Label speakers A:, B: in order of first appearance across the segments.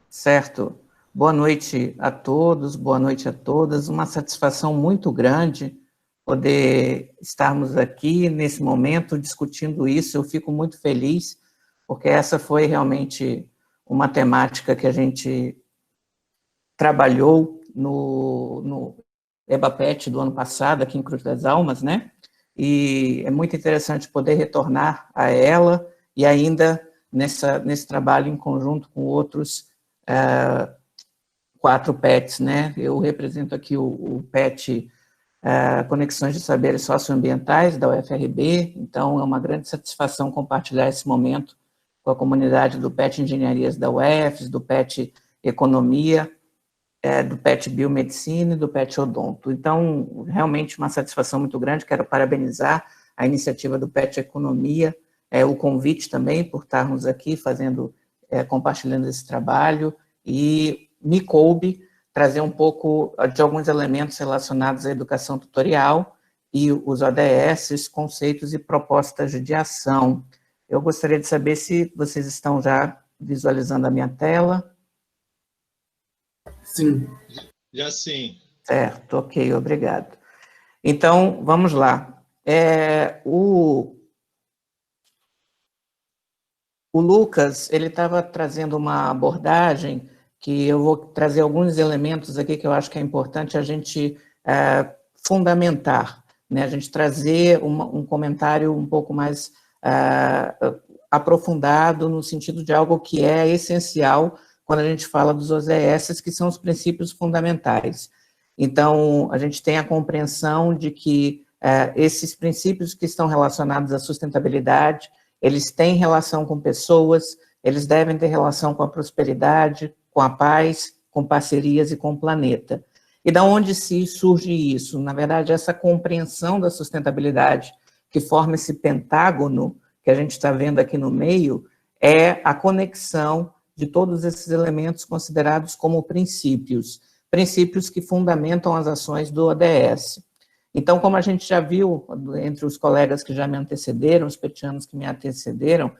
A: Certo. Boa noite a todos, boa noite a todas. Uma satisfação muito grande poder estarmos aqui nesse momento discutindo isso. Eu fico muito feliz, porque essa foi realmente uma temática que a gente trabalhou no EBAPET do ano passado, aqui em Cruz das Almas, né? E é muito interessante poder retornar a ela e ainda nesse trabalho em conjunto com outros 4 PETs, né? Eu represento aqui o PET Conexões de Saberes Socioambientais da UFRB, então é uma grande satisfação compartilhar esse momento com a comunidade do PET Engenharias da UFES, do PET Economia, do PET Biomedicina e do PET Odonto. Então, realmente uma satisfação muito grande, quero parabenizar a iniciativa do PET Economia, o convite também por estarmos aqui fazendo, compartilhando esse trabalho, e me coube trazer um pouco de alguns elementos relacionados à educação tutorial e os ODS, conceitos e propostas de ação. Eu gostaria de saber se vocês estão já visualizando a minha tela.
B: Sim.
C: Já sim.
A: Certo, ok, obrigado. Então, vamos lá. O Lucas, ele estava trazendo uma abordagem que eu vou trazer alguns elementos aqui que eu acho que é importante a gente fundamentar, né? A gente trazer um comentário um pouco mais aprofundado no sentido de algo que é essencial quando a gente fala dos ODS, que são os princípios fundamentais. Então, a gente tem a compreensão de que esses princípios que estão relacionados à sustentabilidade, eles têm relação com pessoas, eles devem ter relação com a prosperidade, com a paz, com parcerias e com o planeta. E da onde se surge isso? Na verdade, essa compreensão da sustentabilidade, que forma esse pentágono que a gente está vendo aqui no meio, é a conexão de todos esses elementos considerados como princípios que fundamentam as ações do ODS. Então, como a gente já viu entre os colegas que já me antecederam, os petianos que me antecederam,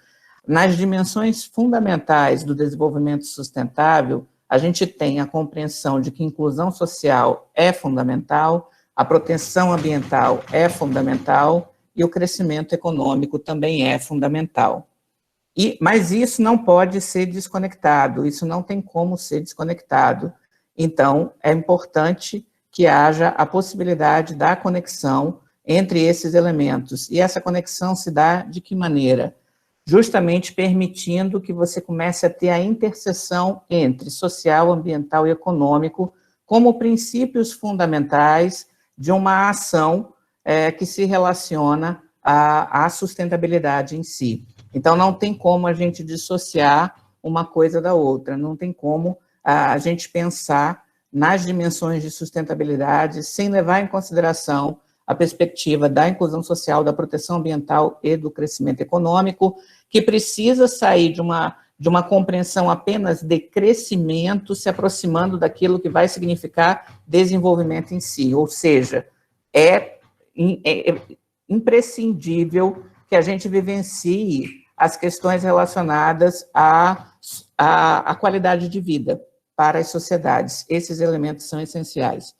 A: nas dimensões fundamentais do desenvolvimento sustentável, a gente tem a compreensão de que inclusão social é fundamental, a proteção ambiental é fundamental e o crescimento econômico também é fundamental. Mas isso não pode ser desconectado, isso não tem como ser desconectado. Então, é importante que haja a possibilidade da conexão entre esses elementos. E essa conexão se dá de que maneira? Justamente permitindo que você comece a ter a interseção entre social, ambiental e econômico como princípios fundamentais de uma ação que se relaciona à sustentabilidade em si. Então, não tem como a gente dissociar uma coisa da outra, não tem como a gente pensar nas dimensões de sustentabilidade sem levar em consideração a perspectiva da inclusão social, da proteção ambiental e do crescimento econômico, que precisa sair de uma compreensão apenas de crescimento, se aproximando daquilo que vai significar desenvolvimento em si, ou seja, é imprescindível que a gente vivencie as questões relacionadas à qualidade de vida para as sociedades. Esses elementos são essenciais.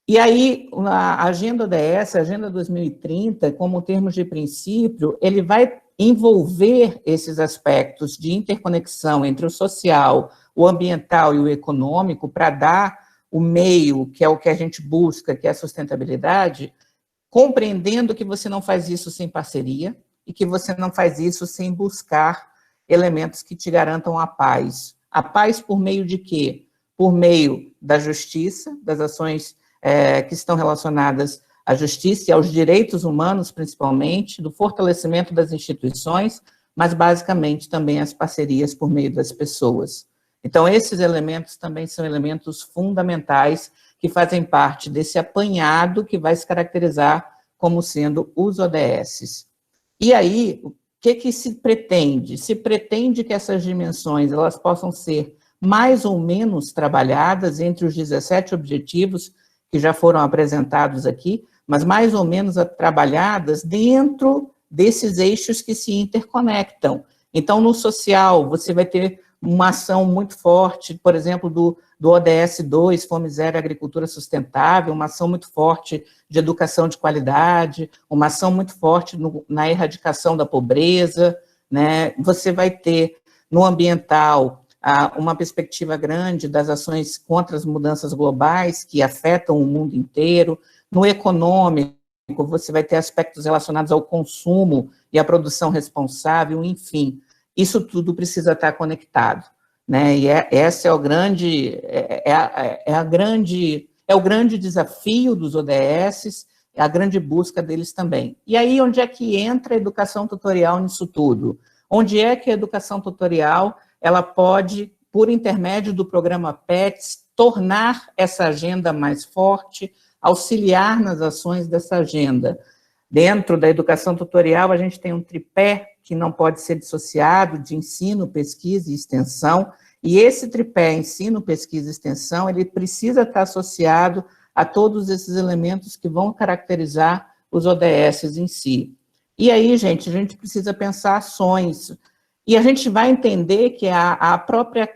A: E aí, a Agenda ODS, a Agenda 2030, como termos de princípio, ele vai envolver esses aspectos de interconexão entre o social, o ambiental e o econômico para dar o meio, que é o que a gente busca, que é a sustentabilidade, compreendendo que você não faz isso sem parceria e que você não faz isso sem buscar elementos que te garantam a paz. A paz por meio de quê? Por meio da justiça, das ações que estão relacionadas à justiça e aos direitos humanos, principalmente, do fortalecimento das instituições, mas, basicamente, também as parcerias por meio das pessoas. Então, esses elementos também são elementos fundamentais que fazem parte desse apanhado que vai se caracterizar como sendo os ODSs. E aí, o que se pretende? Se pretende que essas dimensões elas possam ser mais ou menos trabalhadas entre os 17 objetivos que já foram apresentados aqui, mas mais ou menos trabalhadas dentro desses eixos que se interconectam. Então, no social, você vai ter uma ação muito forte, por exemplo, do ODS 2, Fome Zero e Agricultura Sustentável, uma ação muito forte de educação de qualidade, uma ação muito forte na erradicação da pobreza, né? Você vai ter no ambiental uma perspectiva grande das ações contra as mudanças globais que afetam o mundo inteiro. No econômico, você vai ter aspectos relacionados ao consumo e à produção responsável, enfim. Isso tudo precisa estar conectado, né? E esse é o grande, o grande desafio dos ODS, é a grande busca deles também. E aí, onde é que entra a educação tutorial nisso tudo? Onde é que a educação tutorial ela pode, por intermédio do programa PETS, tornar essa agenda mais forte, auxiliar nas ações dessa agenda? Dentro da educação tutorial, a gente tem um tripé que não pode ser dissociado de ensino, pesquisa e extensão, e esse tripé, ensino, pesquisa e extensão, ele precisa estar associado a todos esses elementos que vão caracterizar os ODS em si. E aí, gente, a gente precisa pensar ações, e a gente vai entender que a própria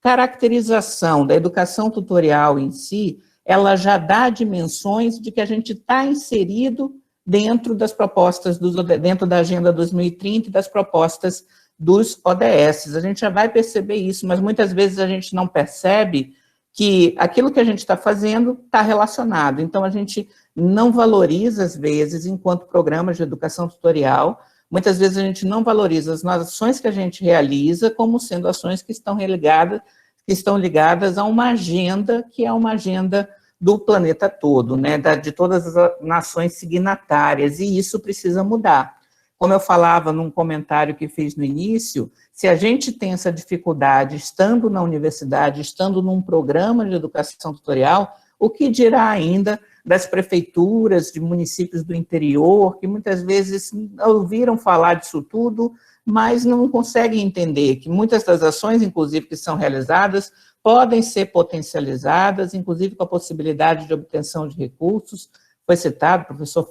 A: caracterização da educação tutorial em si, ela já dá dimensões de que a gente está inserido dentro das propostas, dentro da Agenda 2030 e das propostas dos ODS. A gente já vai perceber isso, mas muitas vezes a gente não percebe que aquilo que a gente está fazendo está relacionado. Então, a gente não valoriza, às vezes, enquanto programas de educação tutorial, muitas vezes a gente não valoriza as ações que a gente realiza como sendo ações que estão ligadas a uma agenda que é uma agenda do planeta todo, né, de todas as nações signatárias, e isso precisa mudar. Como eu falava num comentário que fiz no início, se a gente tem essa dificuldade estando na universidade, estando num programa de educação tutorial, o que dirá ainda das prefeituras, de municípios do interior, que muitas vezes ouviram falar disso tudo, mas não conseguem entender que muitas das ações, inclusive, que são realizadas, podem ser potencializadas, inclusive com a possibilidade de obtenção de recursos. Foi citado, o professor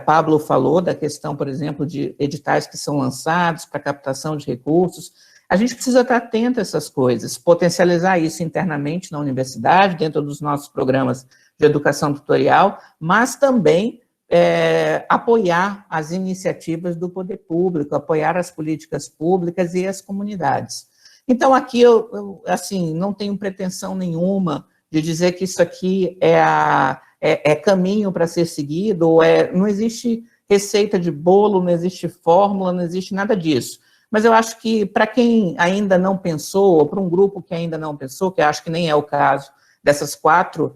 A: Pablo falou da questão, por exemplo, de editais que são lançados para captação de recursos. A gente precisa estar atento a essas coisas, potencializar isso internamente na universidade, dentro dos nossos programas de educação tutorial, mas também apoiar as iniciativas do poder público, apoiar as políticas públicas e as comunidades. Então, aqui eu assim, não tenho pretensão nenhuma de dizer que isso aqui é caminho para ser seguido, ou não existe receita de bolo, não existe fórmula, não existe nada disso. Mas eu acho que, para quem ainda não pensou, ou para um grupo que ainda não pensou, que eu acho que nem é o caso desses quatro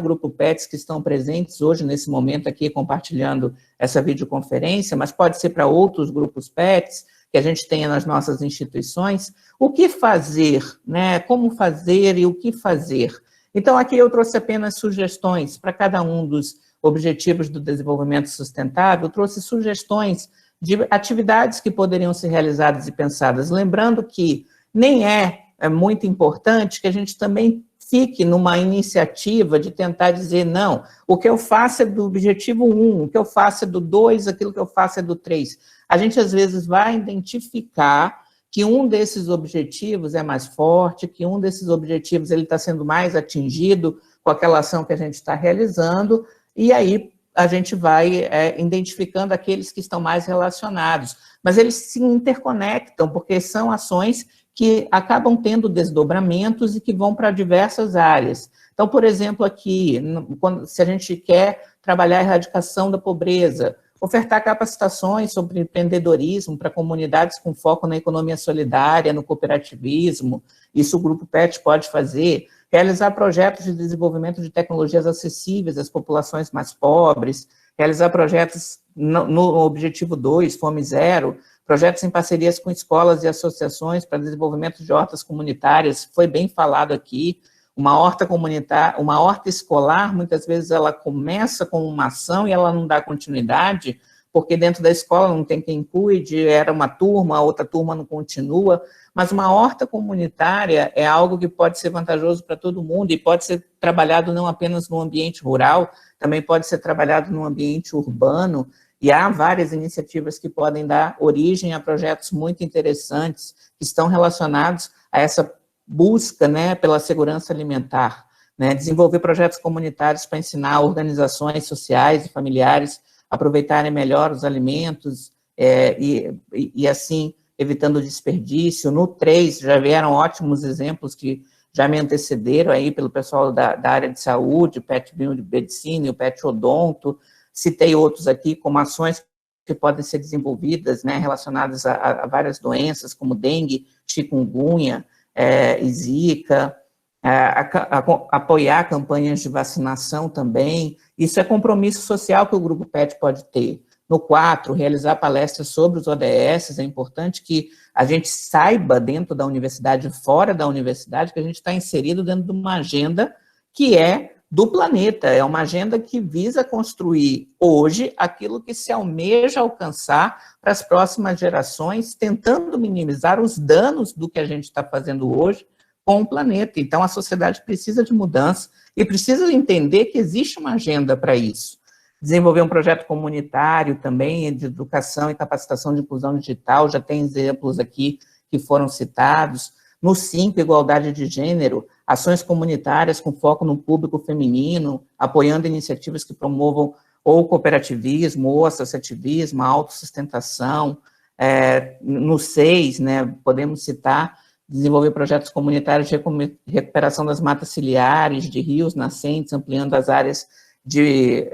A: grupos PETs que estão presentes hoje, nesse momento aqui, compartilhando essa videoconferência, mas pode ser para outros grupos PETs, que a gente tenha nas nossas instituições, o que fazer, né? Como fazer e o que fazer. Então, aqui eu trouxe apenas sugestões para cada um dos objetivos do desenvolvimento sustentável, trouxe sugestões de atividades que poderiam ser realizadas e pensadas, lembrando que nem é muito importante que a gente também fique numa iniciativa de tentar dizer, não, o que eu faço é do objetivo 1, o que eu faço é do 2, aquilo que eu faço é do 3. A gente, às vezes, vai identificar que um desses objetivos é mais forte, que um desses objetivos ele está sendo mais atingido com aquela ação que a gente está realizando, e aí a gente vai identificando aqueles que estão mais relacionados. Mas eles se interconectam, porque são ações que acabam tendo desdobramentos e que vão para diversas áreas. Então, por exemplo, aqui, se a gente quer trabalhar a erradicação da pobreza, ofertar capacitações sobre empreendedorismo para comunidades com foco na economia solidária, no cooperativismo, isso o Grupo PET pode fazer, realizar projetos de desenvolvimento de tecnologias acessíveis às populações mais pobres, realizar projetos no objetivo 2, Fome Zero, projetos em parcerias com escolas e associações para desenvolvimento de hortas comunitárias, foi bem falado aqui. Uma horta comunitária, uma horta escolar, muitas vezes ela começa com uma ação e ela não dá continuidade, porque dentro da escola não tem quem cuide, era uma turma, a outra turma não continua, mas uma horta comunitária é algo que pode ser vantajoso para todo mundo e pode ser trabalhado não apenas no ambiente rural, também pode ser trabalhado no ambiente urbano, e há várias iniciativas que podem dar origem a projetos muito interessantes que estão relacionados a essa busca, né, pela segurança alimentar, né, desenvolver projetos comunitários para ensinar organizações sociais e familiares a aproveitarem melhor os alimentos e assim, evitando desperdício. No 3, já vieram ótimos exemplos que já me antecederam aí pelo pessoal da área de saúde, o PET Biomedicina e o PET Odonto. Citei outros aqui como ações que podem ser desenvolvidas, né, relacionadas a várias doenças, como dengue, chikungunya, e zika, apoiar campanhas de vacinação também. Isso é compromisso social que o Grupo PET pode ter. No 4, realizar palestras sobre os ODS. É importante que a gente saiba, dentro da universidade e fora da universidade, que a gente está inserido dentro de uma agenda que é do planeta. É uma agenda que visa construir hoje aquilo que se almeja alcançar para as próximas gerações, tentando minimizar os danos do que a gente está fazendo hoje com o planeta. Então, a sociedade precisa de mudança e precisa entender que existe uma agenda para isso. Desenvolver um projeto comunitário também de educação e capacitação de inclusão digital, já tem exemplos aqui que foram citados. No 5, igualdade de gênero, ações comunitárias com foco no público feminino, apoiando iniciativas que promovam ou cooperativismo, ou associativismo, a autossustentação. No 6, né, podemos citar, desenvolver projetos comunitários de recuperação das matas ciliares, de rios nascentes, ampliando as áreas de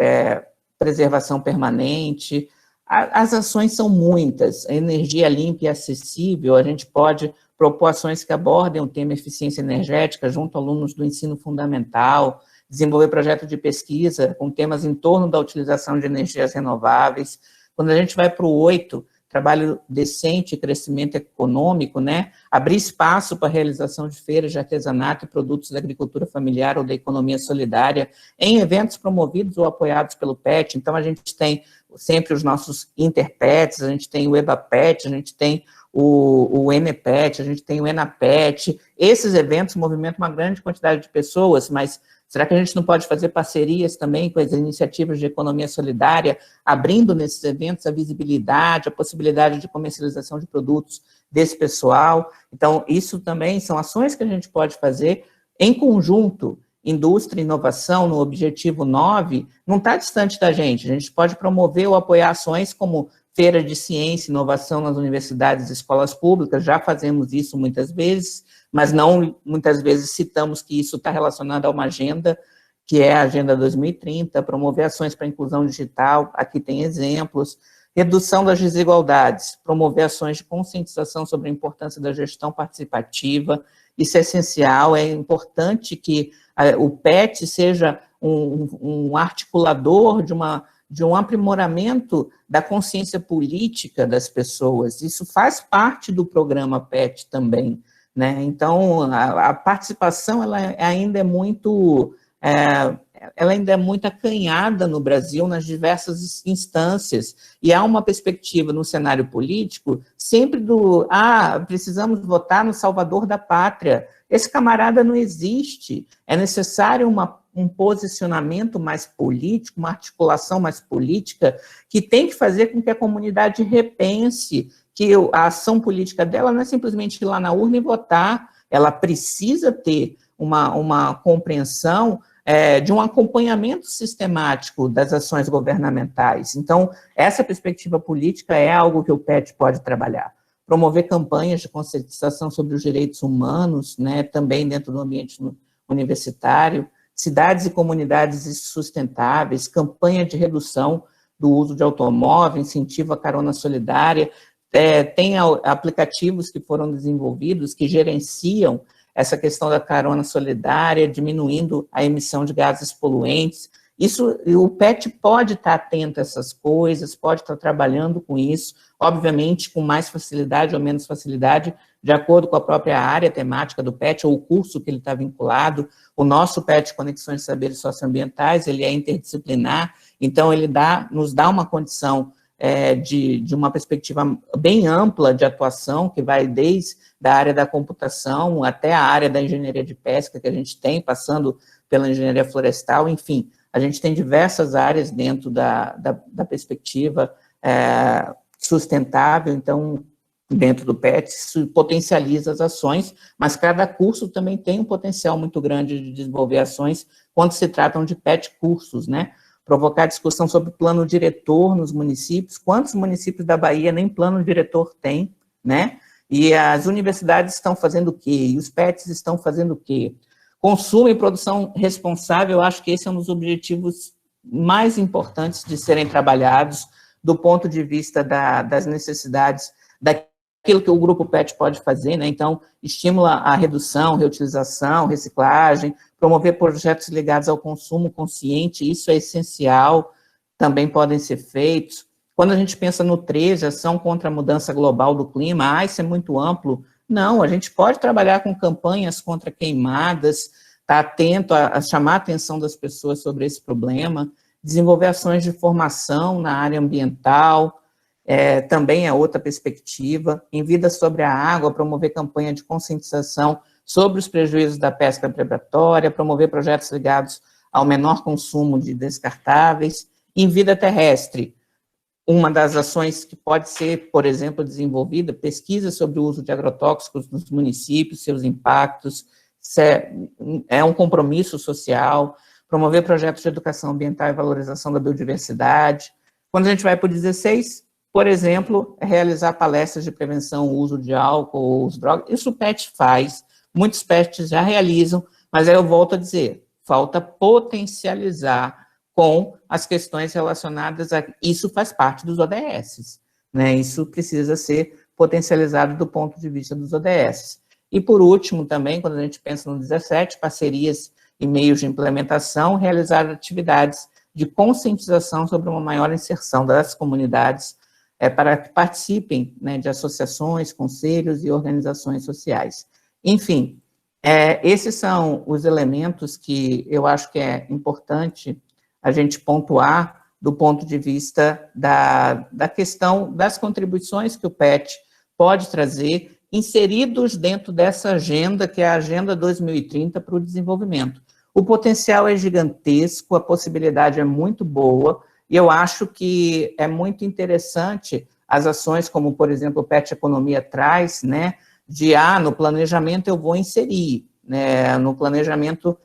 A: preservação permanente. As ações são muitas, a energia limpa e acessível, a gente pode propor ações que abordem o tema eficiência energética junto a alunos do ensino fundamental, desenvolver projetos de pesquisa com temas em torno da utilização de energias renováveis. Quando a gente vai para o 8, trabalho decente e crescimento econômico, né? Abrir espaço para a realização de feiras de artesanato e produtos da agricultura familiar ou da economia solidária em eventos promovidos ou apoiados pelo PET. Então, a gente tem sempre os nossos interpets, a gente tem o EBAPET, a gente tem o NPET, a gente tem o ENAPET. Esses eventos movimentam uma grande quantidade de pessoas, mas será que a gente não pode fazer parcerias também com as iniciativas de economia solidária, abrindo nesses eventos a visibilidade, a possibilidade de comercialização de produtos desse pessoal? Então, isso também são ações que a gente pode fazer em conjunto. Indústria e inovação, no objetivo 9, não está distante da gente. A gente pode promover ou apoiar ações como feira de ciência e inovação nas universidades e escolas públicas, já fazemos isso muitas vezes, mas não muitas vezes citamos que isso está relacionado a uma agenda, que é a Agenda 2030, promover ações para a inclusão digital, aqui tem exemplos, redução das desigualdades, promover ações de conscientização sobre a importância da gestão participativa, isso é essencial, é importante que o PET seja um articulador de um aprimoramento da consciência política das pessoas, isso faz parte do programa PET também, né? Então, a participação ela ainda é muito acanhada no Brasil, nas diversas instâncias, e há uma perspectiva no cenário político sempre precisamos votar no salvador da pátria. Esse camarada não existe, é necessário um posicionamento mais político, uma articulação mais política, que tem que fazer com que a comunidade repense que a ação política dela não é simplesmente ir lá na urna e votar, ela precisa ter uma compreensão de um acompanhamento sistemático das ações governamentais. Então, essa perspectiva política é algo que o PET pode trabalhar. Promover campanhas de conscientização sobre os direitos humanos, né, também dentro do ambiente universitário, cidades e comunidades sustentáveis, campanha de redução do uso de automóvel, incentivo à carona solidária. Tem aplicativos que foram desenvolvidos que gerenciam essa questão da carona solidária, diminuindo a emissão de gases poluentes. Isso, o PET pode estar atento a essas coisas, pode estar trabalhando com isso, obviamente com mais facilidade ou menos facilidade, de acordo com a própria área temática do PET, ou o curso que ele está vinculado. O nosso PET Conexões de Saberes Socioambientais, ele é interdisciplinar, então ele nos dá uma condição de uma perspectiva bem ampla de atuação, que vai desde a área da computação até a área da engenharia de pesca que a gente tem, passando pela engenharia florestal, enfim. a gente tem diversas áreas dentro da perspectiva sustentável, então, dentro do PET, isso potencializa as ações, mas cada curso também tem um potencial muito grande de desenvolver ações quando se tratam de PET cursos, né? Provocar discussão sobre plano diretor nos municípios. Quantos municípios da Bahia nem plano diretor tem, né? E as universidades estão fazendo o quê? E os PETs estão fazendo o quê? Consumo e produção responsável, eu acho que esse é um dos objetivos mais importantes de serem trabalhados do ponto de vista das necessidades daquilo que o grupo PET pode fazer, né? Então, estimula a redução, reutilização, reciclagem, promover projetos ligados ao consumo consciente, isso é essencial, também podem ser feitos. Quando a gente pensa no 13, ação contra a mudança global do clima, isso é muito amplo. Não, a gente pode trabalhar com campanhas contra queimadas, estar atento a chamar a atenção das pessoas sobre esse problema, desenvolver ações de formação na área ambiental, também é outra perspectiva. Em Vida sobre a Água, promover campanha de conscientização sobre os prejuízos da pesca predatória, promover projetos ligados ao menor consumo de descartáveis. Em Vida Terrestre, uma das ações que pode ser, por exemplo, desenvolvida, pesquisa sobre o uso de agrotóxicos nos municípios, seus impactos, é um compromisso social, promover projetos de educação ambiental e valorização da biodiversidade. Quando a gente vai para o 16, por exemplo, realizar palestras de prevenção ao uso de álcool ou drogas, isso o PET faz, muitos PETs já realizam, mas aí eu volto a dizer, falta potencializar com as questões relacionadas a... Isso faz parte dos ODS, né? Isso precisa ser potencializado do ponto de vista dos ODS. E, por último, também, quando a gente pensa no 17, parcerias e meios de implementação, realizar atividades de conscientização sobre uma maior inserção das comunidades para que participem, né, de associações, conselhos e organizações sociais. Enfim, esses são os elementos que eu acho que é importante a gente pontuar do ponto de vista da questão das contribuições que o PET pode trazer, inseridos dentro dessa agenda, que é a Agenda 2030 para o desenvolvimento. O potencial é gigantesco, a possibilidade é muito boa, e eu acho que é muito interessante as ações como, por exemplo, o PET Economia traz, né, de, no planejamento eu vou inserir, né, no planejamento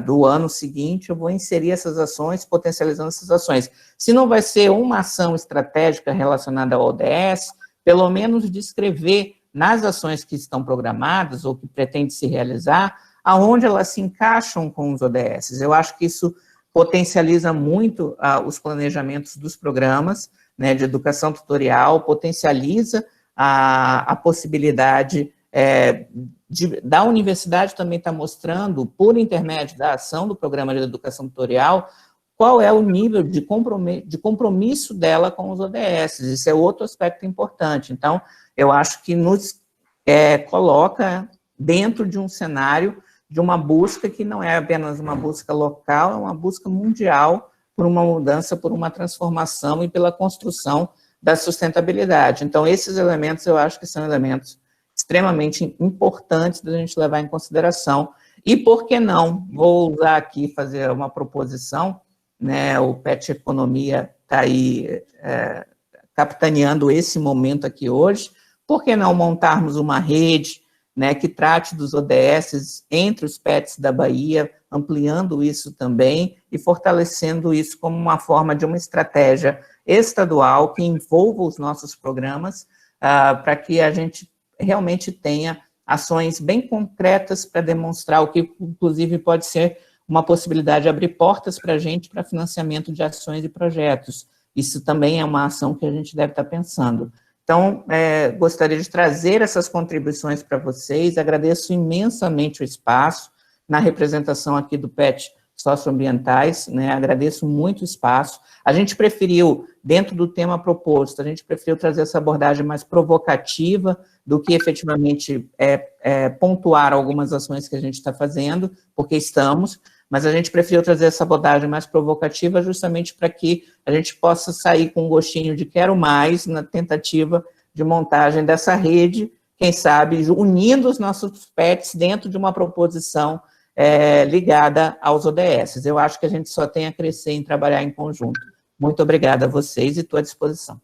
A: do ano seguinte, eu vou inserir essas ações, potencializando essas ações. Se não vai ser uma ação estratégica relacionada ao ODS, pelo menos descrever nas ações que estão programadas ou que pretende se realizar, aonde elas se encaixam com os ODS. Eu acho que isso potencializa muito os planejamentos dos programas, né, de educação tutorial, potencializa a possibilidade da universidade também estar mostrando, por intermédio da ação do programa de educação tutorial, qual é o nível de compromisso dela com os ODS. Isso é outro aspecto importante. Então, eu acho que nos coloca dentro de um cenário de uma busca que não é apenas uma busca local, é uma busca mundial por uma mudança, por uma transformação e pela construção da sustentabilidade. Então, esses elementos eu acho que são elementos extremamente importantes da gente levar em consideração. E por que não? Vou usar aqui, fazer uma proposição, né? O PET Economia está aí capitaneando esse momento aqui hoje. Por que não montarmos uma rede, né, que trate dos ODS entre os PETs da Bahia, ampliando isso também e fortalecendo isso como uma forma de uma estratégia estadual que envolva os nossos programas, para que a gente realmente tenha ações bem concretas para demonstrar o que, inclusive, pode ser uma possibilidade de abrir portas para a gente para financiamento de ações e projetos. Isso também é uma ação que a gente deve estar pensando. Então, gostaria de trazer essas contribuições para vocês, agradeço imensamente o espaço, na representação aqui do PET Socioambientais, né, agradeço muito o espaço. A gente preferiu, dentro do tema proposto, a gente preferiu trazer essa abordagem mais provocativa do que efetivamente pontuar algumas ações que a gente está fazendo, porque estamos, mas a gente preferiu trazer essa abordagem mais provocativa justamente para que a gente possa sair com um gostinho de quero mais na tentativa de montagem dessa rede, quem sabe unindo os nossos PETs dentro de uma proposição ligada aos ODS. Eu acho que a gente só tem a crescer em trabalhar em conjunto. Muito obrigada a vocês e estou à disposição.